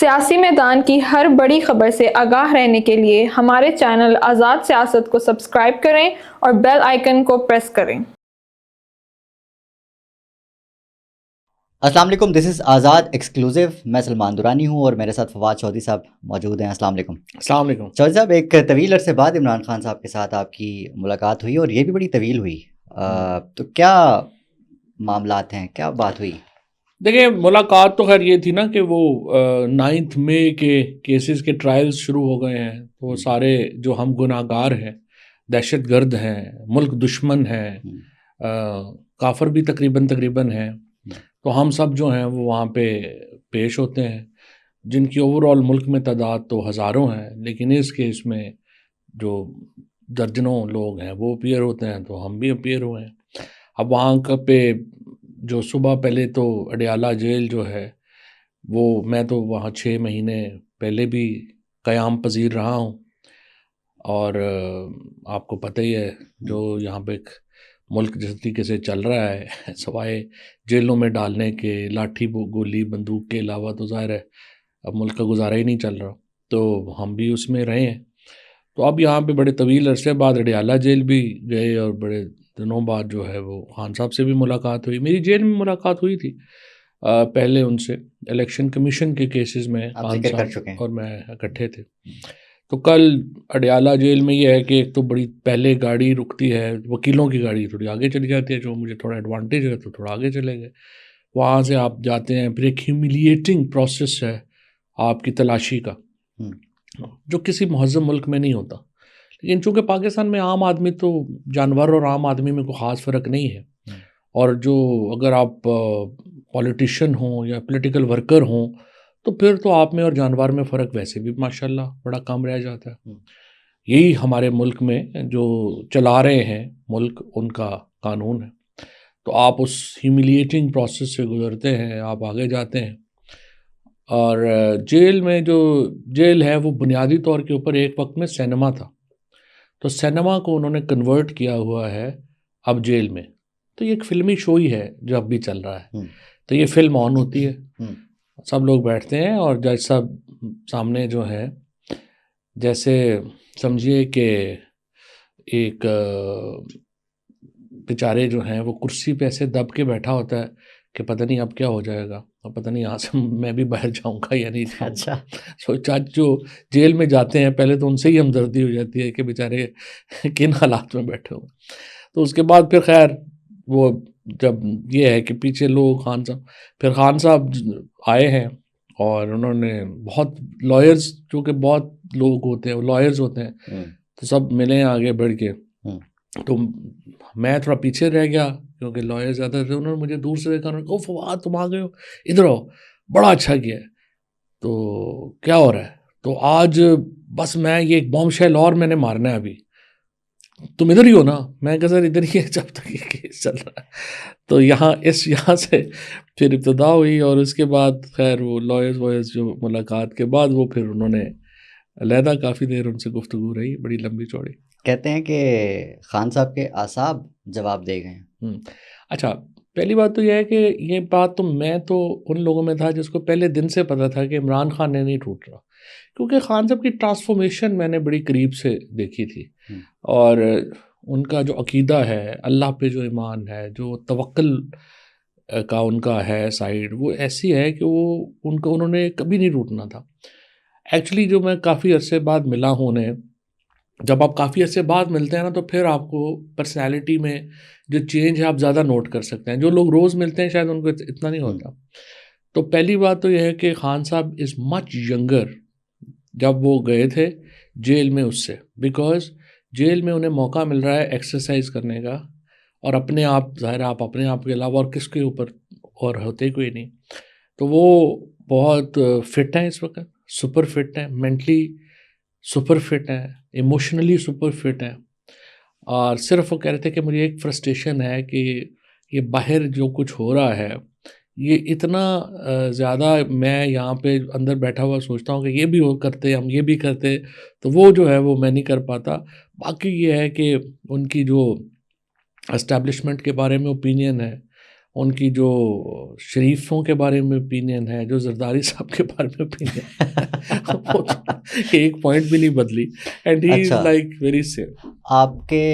सियासी मैदान की हर बड़ी खबर से आगाह रहने के लिए हमारे चैनल आज़ाद सियासत को सब्सक्राइब करें और बेल आइकन को प्रेस करें। अस्सलाम वालेकुम, दिस इज़ आज़ाद एक्सक्लूसिव। मैं सलमान दुरानी हूँ और मेरे साथ फवाद चौधरी साहब मौजूद हैं। अस्सलाम वालेकुम। अस्सलाम वालेकुम। चौधरी साहब, एक तवील अरसे बाद इमरान खान साहब के साथ आपकी मुलाकात हुई और ये भी बड़ी तवील हुई। तो क्या मामलात हैं, क्या बात हुई? देखिए, मुलाकात तो खैर ये थी ना कि वो 9 मई के केसेस के ट्रायल्स शुरू हो गए हैं, तो वो सारे जो हम गुनाहगार हैं, दहशतगर्द हैं, मुल्क दुश्मन हैं, काफर भी तकरीबन हैं, तो हम सब जो हैं वो वहाँ पे पेश होते हैं, जिनकी ओवरऑल मुल्क में तादाद तो हज़ारों हैं, लेकिन इस केस में जो दर्जनों लोग हैं वो अपीयर होते हैं, तो हम भी अपीयर हुए हैं। अब वहाँ पे जो सुबह पहले तो अडयाला जेल जो है वो, मैं तो वहाँ 6 महीने पहले भी क़याम पजीर रहा हूँ, और आपको पता ही है जो यहाँ पे एक मुल्क जिस तरीके से चल रहा है सवाए जेलों में डालने के, लाठी गोली बंदूक के अलावा तो ज़ाहिर है अब मुल्क का गुजारा ही नहीं चल रहा, तो हम भी उसमें रहे हैं। तो अब यहाँ पे बड़े तवील अरसे बाद अडयाला जेल भी गए और बड़े दिनों बाद जो है वो खान साहब से भी मुलाकात हुई। मेरी जेल में मुलाकात हुई थी पहले उनसे, इलेक्शन कमीशन के केसेस में खान साहब और मैं इकट्ठे थे। तो कल अडयाला जेल में ये है कि एक तो बड़ी पहले गाड़ी रुकती है, वकीलों की गाड़ी थोड़ी आगे चली जाती है, जो मुझे थोड़ा एडवांटेज है, तो थोड़ा आगे चले गए। वहाँ से आप जाते हैं, फिर एक ह्यूमिलिएटिंग प्रोसेस है आपकी तलाशी का, जो किसी महज़्ज़ब मुल्क में नहीं होता। लेकिन चूँकि पाकिस्तान में आम आदमी तो जानवर और आम आदमी में कोई ख़ास फ़र्क नहीं है, और जो अगर आप पॉलिटिशियन हों या पॉलिटिकल वर्कर हों तो फिर तो आप में और जानवर में फ़र्क वैसे भी माशाल्लाह बड़ा कम रह जाता है। यही हमारे मुल्क में जो चला रहे हैं मुल्क, उनका कानून है। तो आप उस ह्यूमिलिएटिंग प्रोसेस से गुज़रते हैं, आप आगे जाते हैं, और जेल में जो जेल है वो बुनियादी तौर के ऊपर एक वक्त में सिनेमा था, तो सिनेमा को उन्होंने कन्वर्ट किया हुआ है अब जेल में। तो ये एक फ़िल्मी शो ही है जो अब भी चल रहा है। तो ये फ़िल्म ऑन होती है, सब लोग बैठते हैं और जज साहब सामने जो है, जैसे समझिए कि एक बेचारे जो हैं वो कुर्सी पे ऐसे दब के बैठा होता है कि पता नहीं अब क्या हो जाएगा, और पता नहीं यहाँ से मैं भी बाहर जाऊँगा या नहीं जाऊँगा। अच्छा। सो जज जो जेल में जाते हैं पहले तो उनसे ही हमदर्दी हो जाती है कि बेचारे किन हालात में बैठे हुए। तो उसके बाद फिर खैर वो जब ये है कि पीछे लोग खान साहब आए हैं, और उन्होंने बहुत लॉयर्स, जो कि बहुत लोग होते हैं लॉयर्स होते हैं, तो सब मिले आगे बढ़ के। तो मैं थोड़ा पीछे रह गया क्योंकि लॉयर ज़्यादा थे। उन्होंने मुझे दूर से देखा, उन्होंने कहा फवाद तुम आ गए हो, इधर आओ, बड़ा अच्छा किया है। तो क्या हो रहा है? तो आज बस मैं ये एक बॉम्बशेल और मैंने मारना है अभी, तुम इधर ही हो ना? मैं कहा सर इधर ही है जब तक ये केस चल रहा है। तो यहाँ से फिर इब्तिदा हुई, और उसके बाद खैर वो लॉयर्स वॉयर्स जो मुलाकात के बाद वो फिर उन्होंने अलहदा काफ़ी देर उनसे गुफ्तगू रही, बड़ी लंबी चौड़ी। कहते हैं कि खान साहब के आसाब जवाब दे गए। अच्छा, पहली बात तो यह है कि ये बात तो मैं तो उन लोगों में था जिसको पहले दिन से पता था कि इमरान खान ने नहीं टूट रहा, क्योंकि खान साहब की ट्रांसफॉर्मेशन मैंने बड़ी करीब से देखी थी, और उनका जो अकीदा है, अल्लाह पे जो ईमान है, जो तवक्कुल का उनका है साइड, वो ऐसी है कि वो उनका उन्होंने कभी नहीं टूटना था। एक्चुअली जो मैं काफ़ी अरसे बाद मिला हूँ उन्हें, जब आप काफ़ी अरसे बाद मिलते हैं ना, तो फिर आपको पर्सनैलिटी में जो चेंज है आप ज़्यादा नोट कर सकते हैं। जो लोग रोज़ मिलते हैं शायद उनको इतना नहीं होता। तो पहली बात तो यह है कि खान साहब इज़ मच यंगर जब वो गए थे जेल में उससे, बिकॉज़ जेल में उन्हें मौका मिल रहा है एक्सरसाइज करने का, और अपने आप, ज़ाहिर है आप अपने आप के अलावा और किसके ऊपर और होते कोई नहीं। तो वो बहुत फिट हैं इस वक्त, सुपर फिट हैं, मेंटली सुपर फिट हैं, इमोशनली सुपर फिट हैं, और सिर्फ वो कह रहे थे कि मुझे एक फ्रस्ट्रेशन है कि ये बाहर जो कुछ हो रहा है ये इतना ज़्यादा, मैं यहाँ पे अंदर बैठा हुआ सोचता हूँ कि ये भी हो करते, हम ये भी करते, तो वो जो है वो मैं नहीं कर पाता। बाकी ये है कि उनकी जो एस्टैब्लिशमेंट के बारे में ओपिनियन है, उनकी जो शरीफों के बारे में ओपिनियन है, जो जरदारी साहब के बारे में ओपिनियन वो तो एक पॉइंट भी नहीं बदली एंड ही इज अच्छा। Like very safe. आपके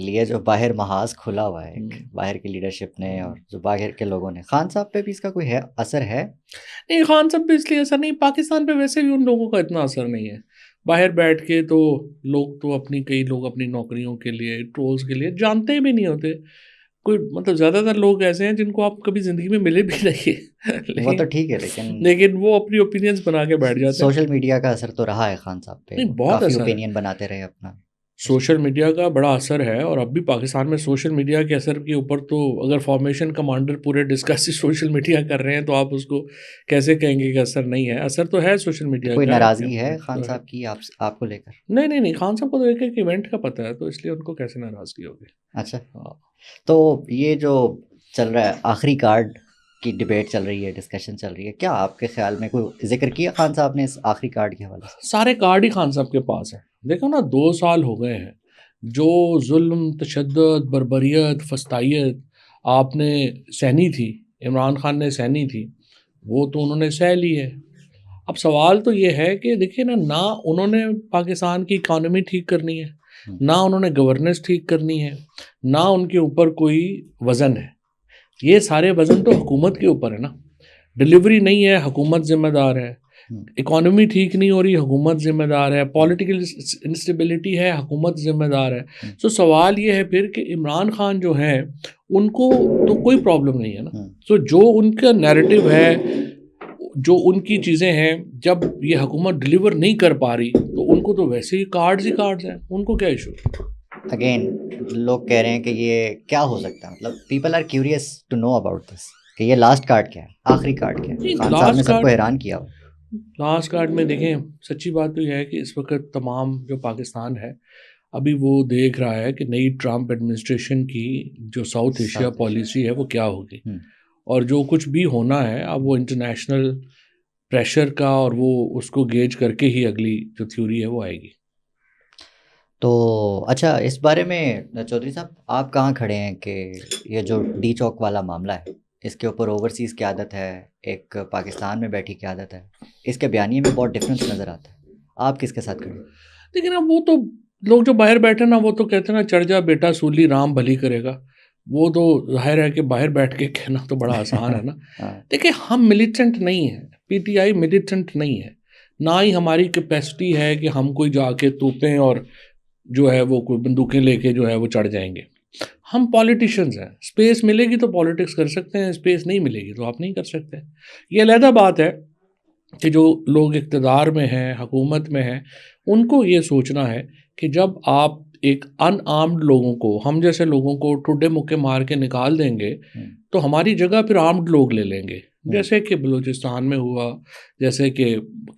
लिए जो बाहर महाज खुला हुआ है एक, बाहर की लीडरशिप ने और जो बाहर के लोगों ने, खान साहब पे भी इसका कोई है असर है? नहीं, खान साहब पे इसलिए असर नहीं, पाकिस्तान पे वैसे भी उन लोगों का इतना असर नहीं है। बाहर बैठ के तो लोग तो कई लोग अपनी नौकरियों के लिए, ट्रोल्स के लिए जानते भी नहीं होते। कोई मतलब ज़्यादातर लोग ऐसे हैं जिनको आप कभी ज़िंदगी में मिले भी नहीं है वो तो लेकिन ठीक है, लेकिन लेकिन वो अपनी ओपिनियंस बना के बैठ जाते हैं। सोशल मीडिया का असर तो रहा है खान साहब पे, नहीं, वो बहुत काफी असर है। ओपिनियन बनाते रहे अपना। सोशल मीडिया का बड़ा असर है और अब भी पाकिस्तान में सोशल मीडिया के असर के ऊपर तो अगर फॉर्मेशन कमांडर पूरे डिस्कस सोशल मीडिया कर रहे हैं तो आप उसको कैसे कहेंगे कि असर नहीं है? असर तो है सोशल मीडिया कोई का। नाराजगी है तो खान है। साहब की आपको लेकर? नहीं नहीं नहीं, खान साहब को तो एक एक इवेंट का पता है, तो इसलिए उनको कैसे नाराजगी होगी। अच्छा, हाँ। तो ये जो चल रहा है आखिरी कार्ड की डिबेट चल रही है, डिस्कशन चल रही है, क्या आपके ख्याल में कोई जिक्र किया खान साहब ने इस आखिरी कार्ड के हवाले से? सारे कार्ड ही खान साहब के पास हैं। देखो ना, 2 साल हो गए हैं, जो जुल्म, तशद्दुद, बर्बरियत, फस्तायत आपने सहनी थी, इमरान खान ने सहनी थी, वो तो उन्होंने सह ली है। अब सवाल तो ये है कि देखिए ना उन्होंने पाकिस्तान की इकॉनमी ठीक करनी है, ना उन्होंने गवर्नेंस ठीक करनी है, ना उनके ऊपर कोई वज़न है। ये सारे वज़न तो हुकूमत के ऊपर है ना। डिलीवरी नहीं है, हुकूमत ज़िम्मेदार है। इकॉनमी ठीक नहीं हो रही, हुकूमत ज़िम्मेदार है। पॉलिटिकल इंस्टेबिलिटी है, हुकूमत ज़िम्मेदार है। सो सवाल ये है फिर कि इमरान खान जो हैं उनको तो कोई प्रॉब्लम नहीं है ना। सो जो उनका नैरेटिव है, जो उनकी चीज़ें हैं, जब ये हुकूमत डिलीवर नहीं कर पा रही तो उनको तो वैसे ही कार्ड्स हैं, उनको क्या इशू? अगेन लोग कह रहे हैं कि ये क्या हो सकता है, मतलब people are curious to know about this कि ये लास्ट कार्ड क्या है, आखिरी कार्ड क्या है? नहीं, खान साहब ने लास्ट सबको कार्ड, हैरान किया हुआ। लास्ट कार्ड में देखें, सच्ची बात तो यह है कि इस वक्त तमाम जो पाकिस्तान है अभी वो देख रहा है कि नई ट्रम्प एडमिनिस्ट्रेशन की जो साउथ एशिया पॉलिसी है वो क्या होगी, और जो कुछ भी होना है अब वो इंटरनेशनल प्रेशर का और वो उसको गेज करके ही अगली जो थ्योरी है वो आएगी। तो अच्छा, इस बारे में चौधरी साहब आप कहाँ खड़े हैं कि ये जो डी चौक वाला मामला है, इसके ऊपर ओवरसीज़ क़यादत है, एक पाकिस्तान में बैठी क़यादत है, इसके बयानिए में बहुत डिफरेंस नज़र आता है, आप किसके साथ खड़े हैं? लेकिन अब वो तो लोग जो बाहर बैठे ना, वो तो कहते हैं ना, चढ़ जा बेटा सूली राम भली करेगा। वो तो जाहिर है कि बाहर बैठ के कहना तो बड़ा आसान है ना। देखिए, हम मिलिटेंट नहीं हैं, पीटीआई मिलिटेंट नहीं है, ना ही हमारी कैपेसिटी है कि हम कोई जाके तोपें और जो है वो कोई बंदूकें लेके जो है वो चढ़ जाएंगे। हम पॉलिटिशियंस हैं, स्पेस मिलेगी तो पॉलिटिक्स कर सकते हैं, स्पेस नहीं मिलेगी तो आप नहीं कर सकते। ये अलहदा बात है कि जो लोग इक़्तिदार में हैं, हुकूमत में हैं, उनको ये सोचना है कि जब आप एक अनआर्म्ड लोगों को, हम जैसे लोगों को ठुड्डे मुक्के मार के निकाल देंगे तो हमारी जगह फिर आर्म्ड लोग ले लेंगे, जैसे कि बलूचिस्तान में हुआ, जैसे कि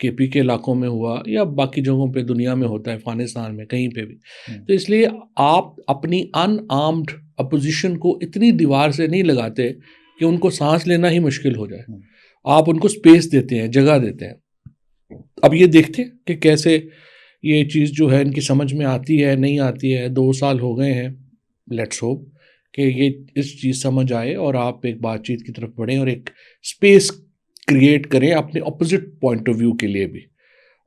केपी के इलाकों में हुआ, या बाकी जगहों पे दुनिया में होता है, अफ़गानिस्तान में कहीं पे भी। तो इसलिए आप अपनी अनआर्म्ड अपोजिशन को इतनी दीवार से नहीं लगाते कि उनको सांस लेना ही मुश्किल हो जाए। आप उनको स्पेस देते हैं, जगह देते हैं। अब ये देखते हैं कि कैसे ये चीज़ जो है इनकी समझ में आती है, नहीं आती है। 2 साल हो गए हैं, लेट्स होप कि ये इस चीज़ समझ आए और आप एक बातचीत की तरफ बढ़ें और एक स्पेस क्रिएट करें अपने ऑपोजिट पॉइंट ऑफ व्यू के लिए भी।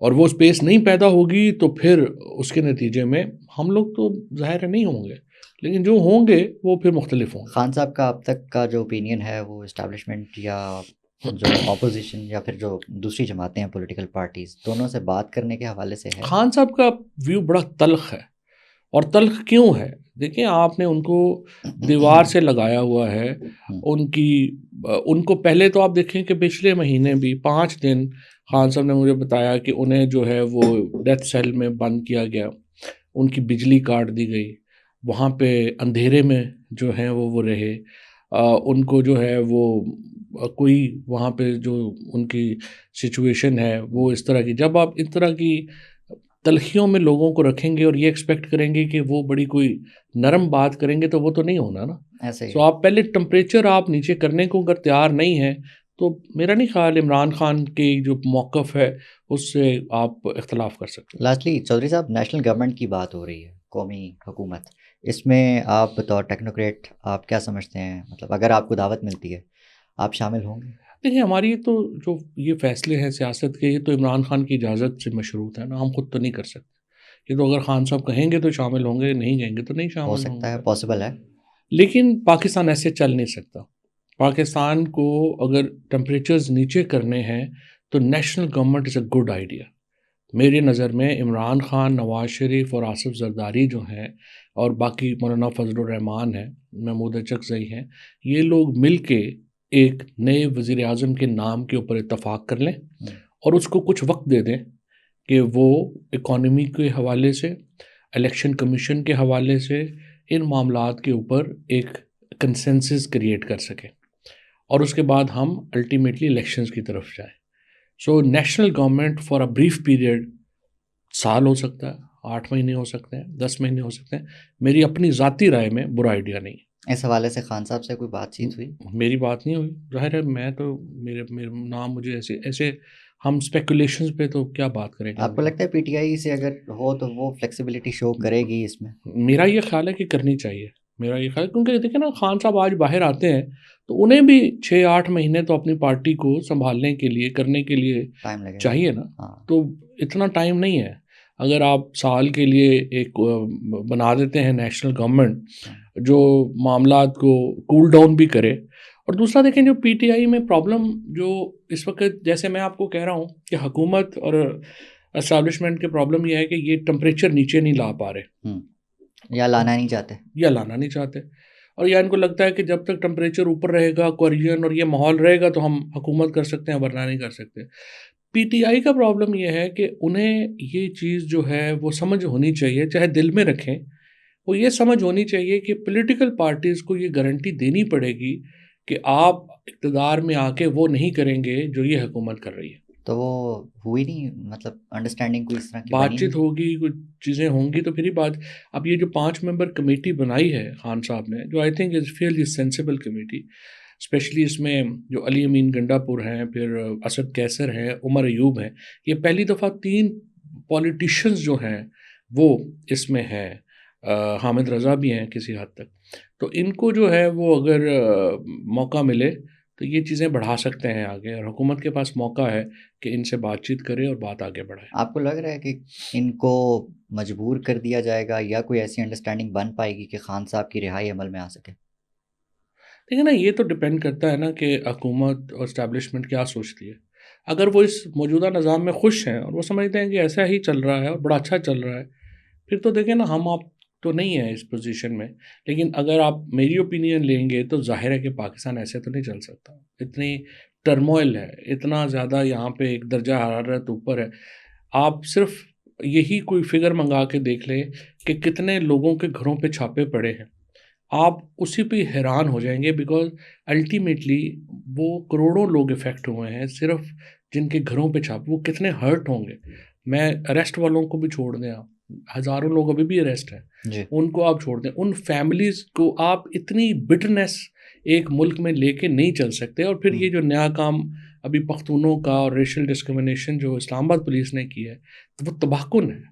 और वो स्पेस नहीं पैदा होगी तो फिर उसके नतीजे में हम लोग तो ज़ाहिर है नहीं होंगे, लेकिन जो होंगे वो फिर मुख्तलिफ होंगे। खान साहब का अब तक का जो ओपिनियन है वो इस्टेब्लिशमेंट या जो ऑपोजिशन या फिर जो दूसरी जमातें हैं, पॉलिटिकल पार्टीज, दोनों से बात करने के हवाले से है? खान साहब का व्यू बड़ा तल्ख है, और तल्ख क्यों है? देखिए, आपने उनको दीवार से लगाया हुआ है। उनको पहले तो आप देखें कि पिछले महीने भी 5 दिन खान साहब ने मुझे बताया कि उन्हें जो है वो डेथ सेल में बंद किया गया, उनकी बिजली काट दी गई, वहाँ पे अंधेरे में जो है वो रहे। उनको जो है वो कोई वहाँ पे जो उनकी सिचुएशन है वो इस तरह की, जब आप इस तरह की तलखियों में लोगों को रखेंगे और ये एक्सपेक्ट करेंगे कि वो बड़ी कोई नरम बात करेंगे तो वो तो नहीं होना ना। ऐसे ही तो आप पहले टेम्परेचर आप नीचे करने को अगर तैयार नहीं हैं तो मेरा नहीं ख्याल इमरान खान की जो मौक़िफ़ है उससे आप इख्तलाफ कर सकते हैं। लास्टली चौधरी साहब, नेशनल गवर्नमेंट की बात हो रही है, कौमी हुकूमत, इसमें आप बतौर टेक्नोक्रेट आप क्या समझते हैं, मतलब अगर आपको दावत मिलती है आप शामिल होंगे? देखिए, हमारी तो जो ये फैसले हैं सियासत के, ये तो इमरान खान की इजाज़त से मशरूत है ना, हम खुद तो नहीं कर सकते। ये तो अगर खान साहब कहेंगे तो शामिल होंगे, नहीं कहेंगे तो नहीं हो शामिल सकता है, होंगे। पॉसिबल है। लेकिन पाकिस्तान ऐसे चल नहीं सकता। पाकिस्तान को अगर टेम्परेचर्स नीचे करने हैं तो national government is a good idea. मेरी नज़र में इमरान खान, नवाज़ शरीफ और आसिफ जरदारी जो हैं और बाकी मौलाना फजलुर रहमान हैं, महमूद अचकज़ई हैं, ये लोग मिल के एक नए वज़ीर आज़म के नाम के ऊपर इत्तफ़ाक कर लें और उसको कुछ वक्त दे दें कि वो इकॉनमी के हवाले से, इलेक्शन कमीशन के हवाले से, इन मामलात के ऊपर एक कंसेंसस क्रिएट कर सकें और उसके बाद हम अल्टीमेटली इलेक्शंस की तरफ जाएं। So national government for a brief period, साल हो सकता है, 8 महीने हो सकते हैं, 10 महीने हो सकते हैं। मेरी अपनी ज़ाती राय में बुरा आइडिया नहीं है। इस हवाले से खान साहब से कोई बातचीत हुई? मेरी बात नहीं हुई, ज़ाहिर है मैं तो मेरे मेरे नाम मुझे ऐसे ऐसे हम स्पेकुलेशंस पे तो क्या बात करेंगे आपको उनके। लगता है पीटीआई से अगर हो तो वो फ्लेक्सिबिलिटी शो करेगी इसमें? मेरा ये ख़्याल है कि करनी चाहिए। मेरा ये ख़्याल है, क्योंकि देखिए ना, खान साहब आज बाहर आते हैं तो उन्हें भी 6-8 महीने तो अपनी पार्टी को सँभालने के लिए, करने के लिए टाइम लगेगा। चाहिए ना। हाँ। तो इतना टाइम नहीं है। अगर आप साल के लिए एक बना देते हैं नेशनल गवर्नमेंट हाँ। जो मामलात को कूल डाउन भी करे। और दूसरा देखें, जो पीटीआई में प्रॉब्लम जो इस वक्त, जैसे मैं आपको कह रहा हूँ कि हुकूमत और एस्टैब्लिशमेंट की प्रॉब्लम ये है कि ये टेम्परेचर नीचे नहीं ला पा रहे या लाना नहीं चाहते। या लाना नहीं चाहते, और या इनको लगता है कि जब तक टेम्परेचर ऊपर रहेगा, कोरिजन और ये माहौल रहेगा तो हम हुकूमत कर सकते हैं, वरना नहीं कर सकते। पीटीआई का प्रॉब्लम ये है कि उन्हें ये चीज़ जो है वो समझ होनी चाहिए, चाहे दिल में रखें, वो ये समझ होनी चाहिए कि पॉलिटिकल पार्टीज़ को ये गारंटी देनी पड़ेगी कि आप इक़्तिदार में आके वो नहीं करेंगे जो ये हुकूमत कर रही है। तो वो हुई नहीं, मतलब अंडरस्टैंडिंग कोई इस तरह की बनी बातचीत नहीं? होगी, कुछ चीज़ें होंगी तो फिर ही बात। अब ये जो 5 मेंबर कमेटी बनाई है खान साहब ने, जो I think is Fairlie sensible committee, specially इसमें जो अली अमीन गंडापुर हैं, फिर असद कैसर हैं, उमर अयूब हैं, ये पहली दफ़ा 3 पॉलिटिशियंस जो हैं वो इसमें हैं। हामिद रज़ा भी हैं किसी हद तक। तो इनको जो है वो अगर मौका मिले तो ये चीज़ें बढ़ा सकते हैं आगे, और हुकूमत के पास मौका है कि इनसे बातचीत करे और बात आगे बढ़ाए। आपको लग रहा है कि इनको मजबूर कर दिया जाएगा या कोई ऐसी अंडरस्टैंडिंग बन पाएगी कि खान साहब की रिहाई अमल में आ सके? देखिए ना, ये तो डिपेंड करता है ना कि हुकूमत और इस्टेब्लिशमेंट क्या सोचती है। अगर वो इस मौजूदा निज़ाम में खुश हैं और वो समझते हैं कि ऐसा ही चल रहा है और बड़ा अच्छा चल रहा है, फिर तो देखिए ना, हम आप तो नहीं है इस पोजीशन में। लेकिन अगर आप मेरी ओपिनियन लेंगे तो ज़ाहिर है कि पाकिस्तान ऐसे तो नहीं चल सकता। इतनी टर्मोइल है, इतना ज़्यादा यहाँ पे एक दर्जा हरारत ऊपर है। आप सिर्फ यही कोई फिगर मंगा के देख लें कि कितने लोगों के घरों पे छापे पड़े हैं। आप उसी पे हैरान हो जाएंगे, बिकॉज़ अल्टीमेटली वो करोड़ों लोग इफ़ेक्ट हुए हैं सिर्फ जिनके घरों पे छापे। वो कितने हर्ट होंगे। मैं अरेस्ट वालों को भी छोड़ दें आप, हज़ारों लोग अभी भी अरेस्ट हैं, जी। उनको आप छोड़ दें। उन फैमिलीज़ को आप इतनी बिटरनेस एक मुल्क में लेके नहीं चल सकते। और फिर ये जो नया काम अभी पख्तूनों का और रेशियल डिस्क्रिमिनेशन जो इस्लामाबाद पुलिस ने की है, तो वो तबाहकुन है।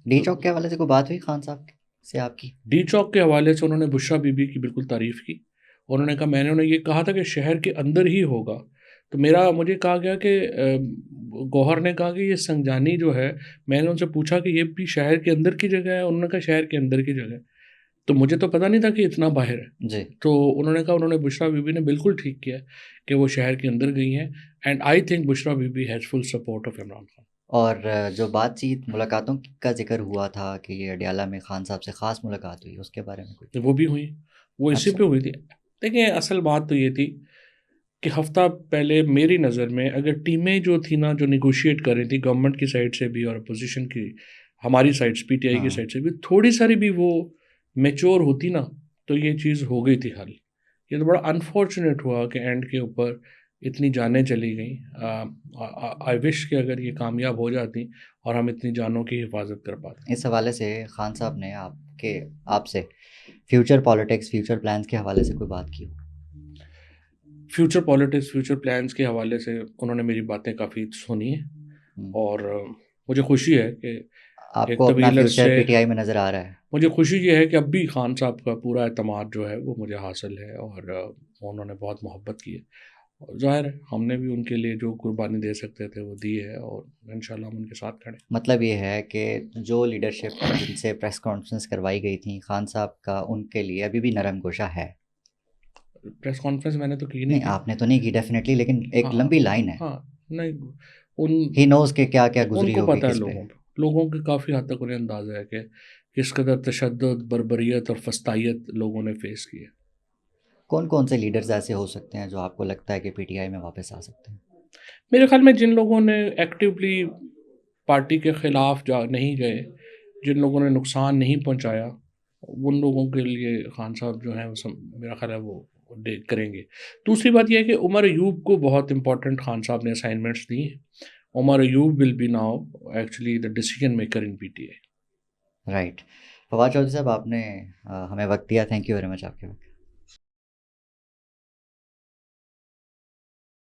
डी चौक के हवाले से कोई बात हुई खान साहब से आपकी? डी चौक के हवाले से उन्होंने बुशरा बीबी की बिल्कुल तारीफ़ की। उन्होंने कहा, मैंने उन्हें ये कहा था कि शहर के अंदर ही होगा। तो मुझे कहा गया कि गौहर ने कहा कि ये संजानी जो है, मैंने उनसे पूछा कि ये भी शहर के अंदर की जगह है? उन्होंने कहा शहर के अंदर की जगह है। तो मुझे तो पता नहीं था कि इतना बाहर है। जी। तो उन्होंने कहा, उन्होंने बुशरा बीबी ने बिल्कुल ठीक किया है कि वो शहर के अंदर गई हैं, and I think Bushra Bibi has full support of Imran Khan. और जो बातचीत मुलाकातों का जिक्र हुआ था कि ये अडयाला में खान साहब से ख़ास मुलाकात हुई, उसके बारे में कुछ? वो भी हुई, वो इसी अच्छा। पे हुई थी। देखिए, असल बात तो ये थी कि हफ्ता पहले मेरी नज़र में अगर टीमें जो थी ना, जो नेगोशिएट कर रही थी गवर्नमेंट की साइड से भी और अपोजिशन की, हमारी साइड से, पीटीआई की हाँ। साइड से भी, थोड़ी सारी भी वो मैच्योर होती ना, तो ये चीज़ हो गई थी हल। ये तो बड़ा अनफॉर्चुनेट हुआ कि एंड के ऊपर इतनी जानें चली गई। आई विश कि अगर ये कामयाब हो जाती और हम इतनी जानों की हिफाजत कर पाते। इस हवाले से खान साहब ने आपसे फ्यूचर पॉलिटिक्स, फ्यूचर प्लान्स के हवाले से कोई बात की हो? फ्यूचर पॉलिटिक्स, फ्यूचर प्लान्स के हवाले से उन्होंने मेरी बातें काफ़ी सुनी हैं, हम्म। और मुझे खुशी है कि आपको अपना तवील फ्यूचर अरसे पीटीआई में नज़र आ रहा है? मुझे खुशी ये है कि अब भी खान साहब का पूरा एतमाद जो है वो मुझे हासिल है, और उन्होंने बहुत मोहब्बत की है, और ज़ाहिर है हमने भी उनके लिए जो कुर्बानी दे सकते थे वो दी है, और इंशाल्लाह हम उनके साथ खड़े हैं। मतलब ये है कि जो लीडरशिप जिनसे प्रेस कॉन्फ्रेंस करवाई गई थी खान साहब का, उनके लिए अभी भी नरम गोशा है? प्रेस कॉन्फ्रेंस मैंने तो की नहीं, नहीं थी। आपने तो नहीं की डेफिनेटली, लेकिन एक हाँ लंबी लाइन है। हाँ, नहीं, उन ही नोज़ के क्या क्या गुजरी उनको होगी पता है, किस पे। लोगों के काफ़ी हद तक उन्हें अंदाज़ा है कि किस कदर तशद्दुद, बर्बरियत और फस्तायत लोगों ने फेस की है। कौन कौन से लीडर्स ऐसे हो सकते हैं जो आपको लगता है कि पीटीआई में वापस आ सकते हैं? मेरे ख्याल में जिन लोगों ने एक्टिवली पार्टी के खिलाफ जा नहीं गए, जिन लोगों ने नुकसान नहीं पहुंचाया, उन लोगों के लिए खान साहब जो हैं मेरा ख्याल है वो करेंगे। दूसरी बात यह है कि उमर अयूब को बहुत इंपॉर्टेंट खान साहब ने असाइनमेंट्स दी हैं। Umar Ayub will be now actually the decision maker in PTI. Right. Fawad Chaudhry sahab, आपने हमें वक्त दिया, थैंक यू वेरी मच आपके वक्त।